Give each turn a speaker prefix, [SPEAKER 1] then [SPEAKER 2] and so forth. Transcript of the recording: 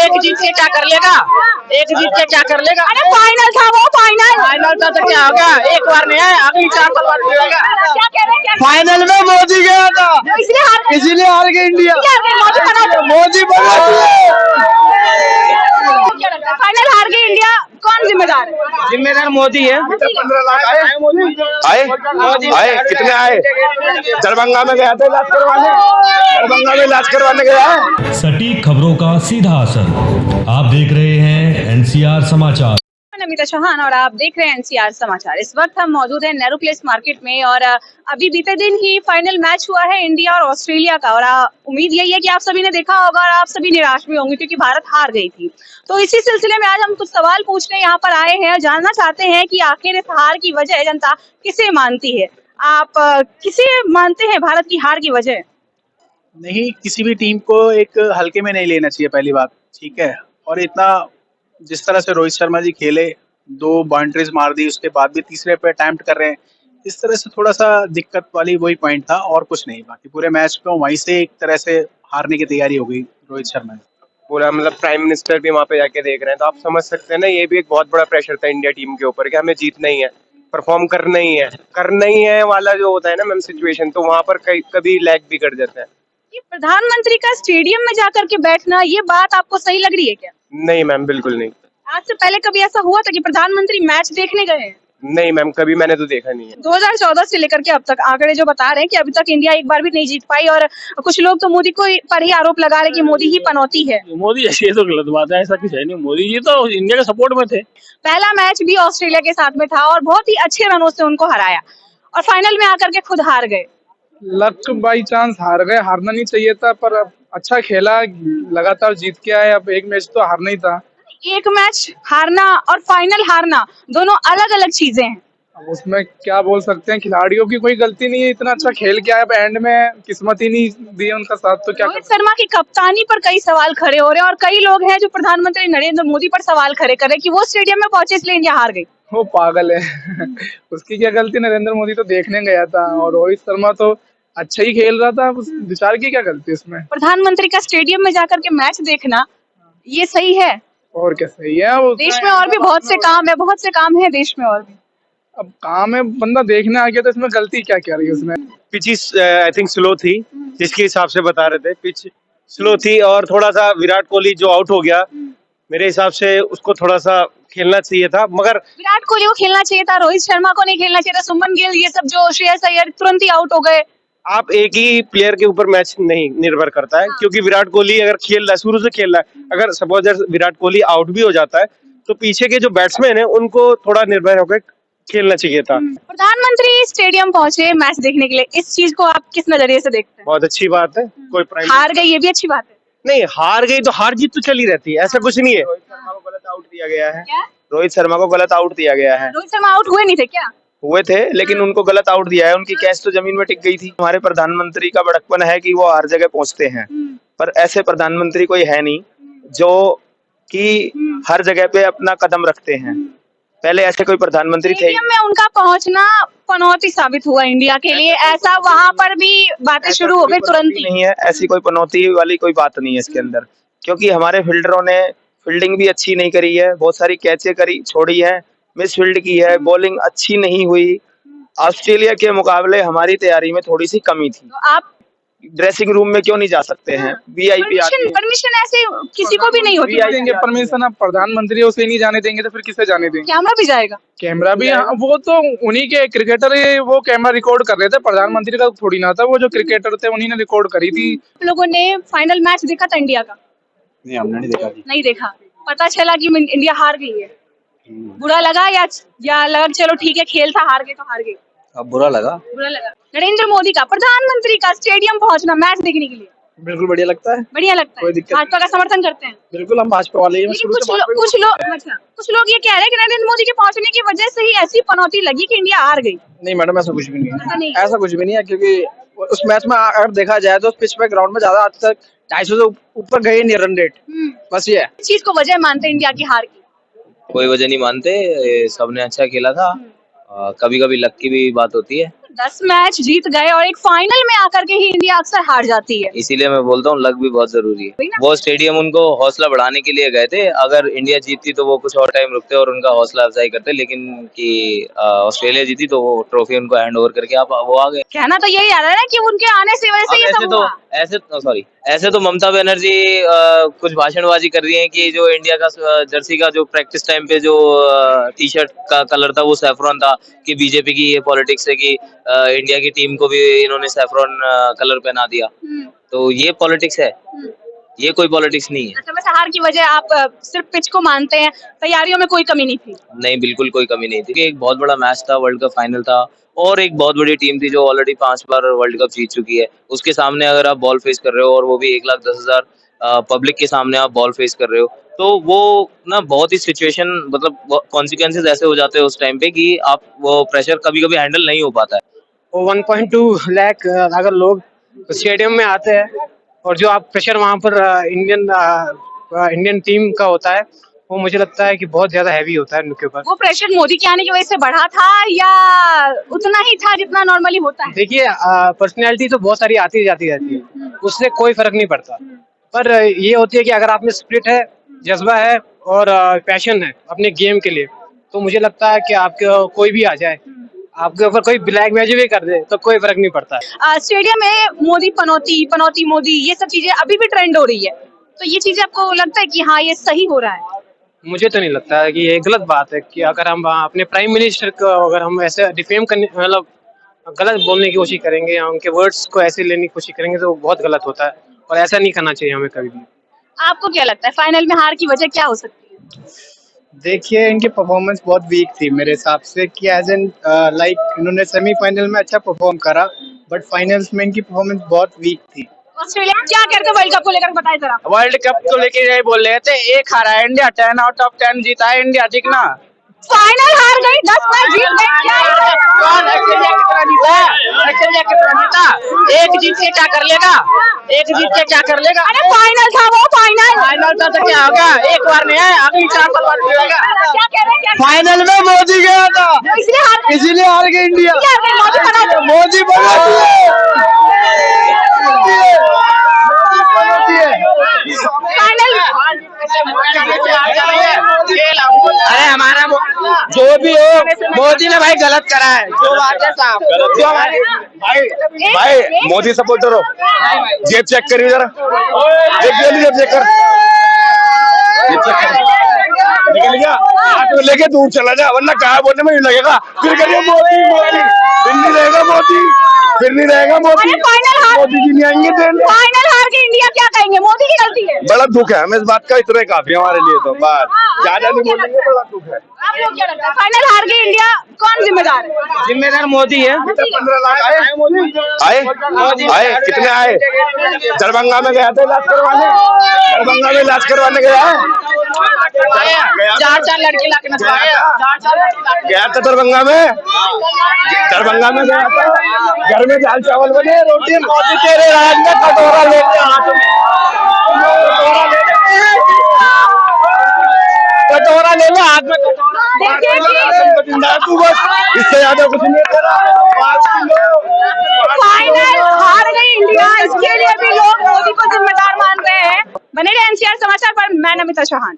[SPEAKER 1] एक जीत के क्या कर लेगा, एक जीत के क्या कर लेगा।
[SPEAKER 2] अरे फाइनल था वो,
[SPEAKER 1] फाइनल था तो क्या होगा, एक बार नहीं है, अगली 4 साल बाद मिलेगा।
[SPEAKER 2] क्या कह रहे हैं?
[SPEAKER 3] फाइनल में मोदी गया था, इसीलिए हार गई इंडिया। मोदी बना
[SPEAKER 2] फाइनल हार गई इंडिया, कौन जिम्मेदार है?
[SPEAKER 1] जिम्मेदार मोदी है।
[SPEAKER 3] 15 लाख आए कितने आए? दरभंगा में गया था इलाज करवाने, दरभंगा में इलाज करवाने गया है।
[SPEAKER 4] सटीक खबरों का सीधा असर। आप देख रहे हैं एनसीआर समाचार।
[SPEAKER 2] नमिता चौहान और आप देख रहे हैं एनसीआर समाचार। इस वक्त हम मौजूद हैं नेहरू प्लेस मार्केट में और अभी बीते दिन ही फाइनल मैच हुआ है इंडिया और ऑस्ट्रेलिया का। और उम्मीद यही है कि आप सभी ने देखा होगा और आप सभी निराश भी होंगे क्योंकि भारत हार गई थी। तो इसी सिलसिले में आज हम कुछ सवाल पूछने यहाँ पर आए हैं, जानना चाहते हैं कि आखिर इस हार की वजह जनता किसे मानती है। आप किसे मानते हैं भारत की हार की वजह?
[SPEAKER 5] नहीं, किसी भी टीम को एक हल्के में नहीं लेना चाहिए, पहली बात, ठीक है। और इतना जिस तरह से रोहित शर्मा जी खेले, 2 बाउंड्रीज मार दी, उसके बाद भी तीसरे पे अटेम्प्ट कर रहे हैं, इस तरह से थोड़ा सा दिक्कत वाली वही पॉइंट था और कुछ नहीं। बाकी पूरे मैच को वहीं से एक तरह से हारने की तैयारी हो गई रोहित शर्मा जी।
[SPEAKER 6] पूरा मतलब प्राइम मिनिस्टर भी वहाँ पे जाके देख रहे हैं, तो आप समझ सकते हैं ना, ये भी एक बहुत बड़ा प्रेशर था इंडिया टीम के ऊपर कि हमें जीतना ही है, परफॉर्म करना ही है वाला जो होता है ना मैम सिचुएशन, तो वहाँ पर कभी लैग भी कर जाता है।
[SPEAKER 2] ये प्रधानमंत्री का स्टेडियम में जाकर के बैठना, ये बात आपको सही लग रही है क्या?
[SPEAKER 6] नहीं मैम, बिल्कुल नहीं।
[SPEAKER 2] आज से पहले कभी ऐसा हुआ था कि प्रधानमंत्री मैच देखने गए हैं?
[SPEAKER 6] नहीं मैम, कभी मैंने तो देखा नहीं है।
[SPEAKER 2] 2014 से लेकर के अब तक आंकड़े जो बता रहे हैं कि अभी तक इंडिया एक बार भी नहीं जीत पाई और कुछ लोग तो मोदी को पर ही आरोप लगा रहे हैं कि मोदी ही पनौती है।
[SPEAKER 7] मोदी ऐसी तो गलत बात है, ऐसा कुछ है नहीं। मोदी जी तो इंडिया के सपोर्ट में थे।
[SPEAKER 2] पहला मैच भी ऑस्ट्रेलिया के साथ में था और बहुत ही अच्छे रनों से उनको हराया और फाइनल में आकर के खुद हार गए।
[SPEAKER 3] लक बाई चांस हार गए, हारना नहीं चाहिए था, पर अब अच्छा खेला, लगातार जीत के आए। अब एक मैच तो हारना ही था।
[SPEAKER 2] एक मैच हारना और फाइनल हारना दोनों अलग अलग चीजें हैं।
[SPEAKER 3] अब उसमें क्या बोल सकते हैं, खिलाड़ियों की कोई गलती नहीं है, इतना अच्छा खेल के आए, अब एंड में किस्मत ही नहीं दी उनका साथ, तो क्या
[SPEAKER 2] रोहित शर्मा की कप्तानी पर कई सवाल खड़े हो रहे हैं और कई लोग हैं जो प्रधानमंत्री नरेंद्र मोदी पर सवाल खड़े कर रहे हैं कि वो स्टेडियम में पहुंचे इसलिए इंडिया हार गई।
[SPEAKER 3] वो पागल है उसकी क्या गलती? नरेंद्र मोदी तो देखने गया था और रोहित शर्मा तो अच्छा ही खेल रहा था, उस बेचारे की क्या गलती उसमें?
[SPEAKER 2] प्रधानमंत्री का स्टेडियम में जाकर के मैच देखना ये सही है?
[SPEAKER 3] और क्या सही है? वो
[SPEAKER 2] देश में और भी बहुत से काम है, बहुत से काम है देश में और भी।
[SPEAKER 3] अब काम है, बंदा देखने आ गया तो इसमें गलती क्या क्या रही है उसमें?
[SPEAKER 6] पिच आई थिंक स्लो थी, जिसके हिसाब से बता रहे थे, पिच स्लो थी और थोड़ा सा विराट कोहली जो आउट हो गया, मेरे हिसाब से उसको थोड़ा सा खेलना चाहिए था। मगर
[SPEAKER 2] विराट कोहली को खेलना चाहिए था, रोहित शर्मा को नहीं खेलना चाहिए था, सुमन गिल ये सब जो श्रेयस अय्यर तुरंत ही आउट हो गए।
[SPEAKER 6] आप एक ही प्लेयर के ऊपर मैच नहीं निर्भर करता है, क्योंकि विराट कोहली अगर खेल रहा है, शुरू से खेल रहा है, अगर सपोज विराट कोहली आउट भी हो जाता है तो पीछे के जो बैट्समैन है उनको थोड़ा निर्भर होकर खेलना चाहिए था।
[SPEAKER 2] प्रधानमंत्री स्टेडियम पहुंचे मैच देखने के लिए, इस चीज को आप किस नजरिए से देखते हैं?
[SPEAKER 6] बहुत अच्छी बात है। कोई
[SPEAKER 2] हार गई ये भी अच्छी बात है।
[SPEAKER 6] नहीं, हार गई तो हार जीत तो चली रहती है, ऐसा कुछ नहीं है। रोहित शर्मा को गलत आउट दिया गया है।
[SPEAKER 2] क्या?
[SPEAKER 6] रोहित शर्मा को गलत आउट दिया गया है।
[SPEAKER 2] रोहित शर्मा आउट हुए नहीं थे क्या?
[SPEAKER 6] हुए थे, लेकिन उनको गलत आउट दिया है, उनकी कैच तो जमीन में टिक गई थी। हमारे प्रधानमंत्री का बड़कपन है कि वो हर जगह पहुंचते हैं, पर ऐसे प्रधानमंत्री कोई है नहीं जो कि हर जगह पे अपना कदम रखते हैं। पहले ऐसे कोई प्रधानमंत्री थे।
[SPEAKER 2] स्टेडियम में उनका पहुंचना पनौती साबित हुआ इंडिया के लिए, ऐसा वहां पर भी बातें शुरू हो गई तुरंत ही।
[SPEAKER 6] नहीं है, ऐसी कोई पनौती वाली कोई बात नहीं है इसके अंदर, क्योंकि हमारे फील्डरों ने फील्डिंग भी अच्छी नहीं करी है, बहुत सारी कैचें करी छोड़ी है, मिस फील्ड की है, बॉलिंग अच्छी नहीं हुई। ऑस्ट्रेलिया के मुकाबले हमारी तैयारी में थोड़ी सी कमी थी।
[SPEAKER 2] तो आप
[SPEAKER 6] ड्रेसिंग रूम में क्यों नहीं जा सकते हैं? वीआईपी
[SPEAKER 2] परमिशन ऐसे किसी को भी नहीं होती।
[SPEAKER 3] देंगे परमिशन? आप प्रधानमंत्री उसे नहीं जाने देंगे तो फिर किसे जाने देंगे?
[SPEAKER 2] कैमरा भी जाएगा।
[SPEAKER 3] कैमरा भी, वो तो उन्हीं के क्रिकेटर वो कैमरा रिकॉर्ड कर रहे थे, प्रधानमंत्री का थोड़ी ना था, वो जो क्रिकेटर थे उन्हीं ने रिकॉर्ड करी थी।
[SPEAKER 2] लोगों ने फाइनल मैच देखा था इंडिया का?
[SPEAKER 5] नहीं, हमने नहीं देखा।
[SPEAKER 2] नहीं देखा। पता चला कि इंडिया हार गई है, बुरा लगा या लगा चलो ठीक है खेल था, हार गए तो हार गए?
[SPEAKER 5] अब बुरा लगा।
[SPEAKER 2] बुरा लगा। नरेंद्र मोदी का प्रधानमंत्री का स्टेडियम पहुंचना मैच देखने के लिए
[SPEAKER 5] बिल्कुल बढ़िया लगता है।
[SPEAKER 2] बढ़िया लगता है। भाजपा का समर्थन करते हैं?
[SPEAKER 5] बिल्कुल, हम भाजपा वाले हैं।
[SPEAKER 2] लेकिन कुछ लोग ये कह रहे हैं कि नरेंद्र मोदी के पहुंचने की वजह से ही ऐसी पनौती लगी कि इंडिया हार गई।
[SPEAKER 5] नहीं मैडम, ऐसा कुछ भी नहीं
[SPEAKER 2] ऐसा नहीं
[SPEAKER 5] है। ऐसा कुछ भी नहीं है, क्योंकि उस मैच में अगर देखा जाए तो पिच पे ग्राउंड में ज्यादा आज तक 250 से ऊपर गए नहीं रन रेट, बस ये है।
[SPEAKER 2] इस चीज को वजह मानते हैं इंडिया की हार की?
[SPEAKER 8] कोई वजह नहीं मानते, सबने अच्छा खेला था। कभी कभी लक की भी बात होती है।
[SPEAKER 2] 10 मैच जीत गए और एक फाइनल में आकर के ही इंडिया अक्सर हार जाती है।
[SPEAKER 8] इसीलिए मैं बोलता हूँ लक भी बहुत जरूरी
[SPEAKER 2] वही
[SPEAKER 8] है।
[SPEAKER 2] ना?
[SPEAKER 8] वो स्टेडियम उनको हौसला बढ़ाने के लिए गए थे। अगर इंडिया जीतती तो वो कुछ और टाइम रुकते और उनका हौसला अफजाई करते, लेकिन कि ऑस्ट्रेलिया जीती तो वो ट्रॉफी उनको हैंड ओवर करके वो आ गए।
[SPEAKER 2] कहना तो यही आ रहा है ना कि उनके आने से वजह से ये सब हुआ।
[SPEAKER 8] ऐसे तो ममता बनर्जी कुछ भाषणबाजी कर रही है कि जो इंडिया का जर्सी का जो प्रैक्टिस टाइम पे जो टी शर्ट का कलर था वो सैफरॉन था, कि बीजेपी की ये पॉलिटिक्स है कि इंडिया की टीम को भी इन्होंने सैफरॉन कलर पहना दिया। तो ये पॉलिटिक्स है, ये कोई पॉलिटिक्स नहीं है।
[SPEAKER 2] अच्छा, वैसे हार की वजह आप सिर्फ पिच को मानते हैं, तैयारियों में कोई कमी नहीं थी?
[SPEAKER 8] नहीं, बिल्कुल कोई कमी नहीं थी। एक बहुत बड़ा मैच था, वर्ल्ड कप फाइनल था, और एक बहुत बड़ी टीम थी जो ऑलरेडी 5 बार वर्ल्ड कप जीत चुकी है। उसके सामने अगर आप बॉल फेस कर रहे हो और वो भी 1,10,000 पब्लिक के सामने आप बॉल फेस कर रहे हो, तो वो ना बहुत ही सिचुएशन, मतलब कॉन्सिक्वेंसेस ऐसे हो जाते हैं उस टाइम पे कि आप वो प्रेशर कभी कभी हैंडल नहीं हो पाता है।
[SPEAKER 9] वो 1.2 लाख अगर लोग स्टेडियम में आते हैं और जो आप प्रेशर वहाँ पर इंडियन टीम का होता है, वो मुझे लगता है कि बहुत ज्यादा हैवी होता है उनके ऊपर।
[SPEAKER 2] वो प्रेशर मोदी के आने की वजह से बढ़ा था या उतना ही था जितना नॉर्मली होता है?
[SPEAKER 9] देखिए, पर्सनैलिटी तो बहुत सारी आती जाती रहती है, उससे कोई फर्क नहीं पड़ता, पर ये होती है कि अगर आप में स्पिरिट है, जज्बा है और पैशन है अपने गेम के लिए, तो मुझे लगता है कि आपके कोई भी आ जाए, आपके ऊपर कोई ब्लैक मैजिक भी कर दे तो कोई फर्क नहीं पड़ता है।
[SPEAKER 2] स्टेडियम में मोदी पनौती पनौती मोदी, ये सब चीजें अभी भी ट्रेंड हो रही है, तो ये चीजें आपको लगता है कि हाँ ये सही हो रहा है?
[SPEAKER 9] मुझे तो नहीं लगता है कि ये गलत बात है कि अगर हम अपने प्राइम मिनिस्टर को अगर हम ऐसे डिफेम करने, मतलब गलत बोलने की कोशिश करेंगे या उनके वर्ड्स को ऐसे लेने की कोशिश करेंगे तो वो बहुत गलत होता है, और ऐसा नहीं करना चाहिए हमें कभी भी।
[SPEAKER 2] आपको क्या लगता है फाइनल में हार की वजह क्या हो सकती है?
[SPEAKER 10] देखिए, इनकी परफॉर्मेंस बहुत वीक थी मेरे हिसाब से, कि एज एन लाइक इन्होंने सेमीफाइनल में अच्छा परफॉर्म करा, बट फाइनल्स में इनकी परफॉर्मेंस बहुत वीक थी।
[SPEAKER 2] ऑस्ट्रेलिया क्या कहते हैं वर्ल्ड कप को लेकर, बताइए जरा।
[SPEAKER 1] वर्ल्ड कप को लेके यही बोल रहे थे, एक हारा है इंडिया, 10 आउट ऑफ 10 जीता है इंडिया, ठीक ना?
[SPEAKER 2] फाइनल हार गई, 10 मैच जीत गई, क्या
[SPEAKER 1] कौन ऑस्ट्रेलिया की तरह जीता है? ऑस्ट्रेलिया की तरह जीता, एक जीत के क्या कर लेगा? एक जीत के क्या कर लेगा?
[SPEAKER 2] अरे फाइनल था वो, फाइनल
[SPEAKER 1] था तो क्या होगा? एक बार नहीं है, अगली 4 साल बाद मिलेगा।
[SPEAKER 2] क्या कह रहे हैं?
[SPEAKER 10] फाइनल में मोदी गया था,
[SPEAKER 2] इसीलिए हार गई इंडिया।
[SPEAKER 10] मोदी बना
[SPEAKER 1] अरे हमारा जो भी हो, मोदी ने भाई गलत करा है, जो बात है साहब, जो हमारे
[SPEAKER 6] भाई मोदी सपोर्टर हो, जेब चेक करिए जरा, जेब चेक कर, निकल गया, हाथ में लेके दूर चला जा, वरना कहा बोलने में नहीं लगेगा। फिर करिए मोदी मोदी, फिर नहीं रहेगा मोदी, फिर नहीं रहेगा मोदी, मोदी जी नहीं आएंगे।
[SPEAKER 2] फाइनल हार के इंडिया क्या कहेंगे, मोदी की गलती है?
[SPEAKER 6] बड़ा दुख है हमें इस बात का, इतना ही काफी है हमारे लिए, तो बात ज्यादा नहीं बोलेंगे, बड़ा दुख है।
[SPEAKER 2] आप लोग क्या लगता है फाइनल हार के इंडिया कौन जिम्मेदार है?
[SPEAKER 1] जिम्मेदार मोदी है।
[SPEAKER 6] 15 लाख आए कितने आए? दरभंगा में गया था इलाज करवाने, दरभंगा में इलाज करवाने गया,
[SPEAKER 1] 4 लड़के लाके
[SPEAKER 6] गया था दरभंगा में गया था, घर में दाल चावल बने, रोटी। मोदी तेरे राज में कटोरा लेके हाथ में, कटोरा ले लो हाथ में, तू बस, इससे ज्यादा कुछ नहीं तेरा।
[SPEAKER 2] फाइनल हार गई इंडिया, इसके लिए भी लोग मोदी को जिम्मेदार मान रहे हैं। बने रहे एनसीआर समाचार पर, मैं नमिता चौहान।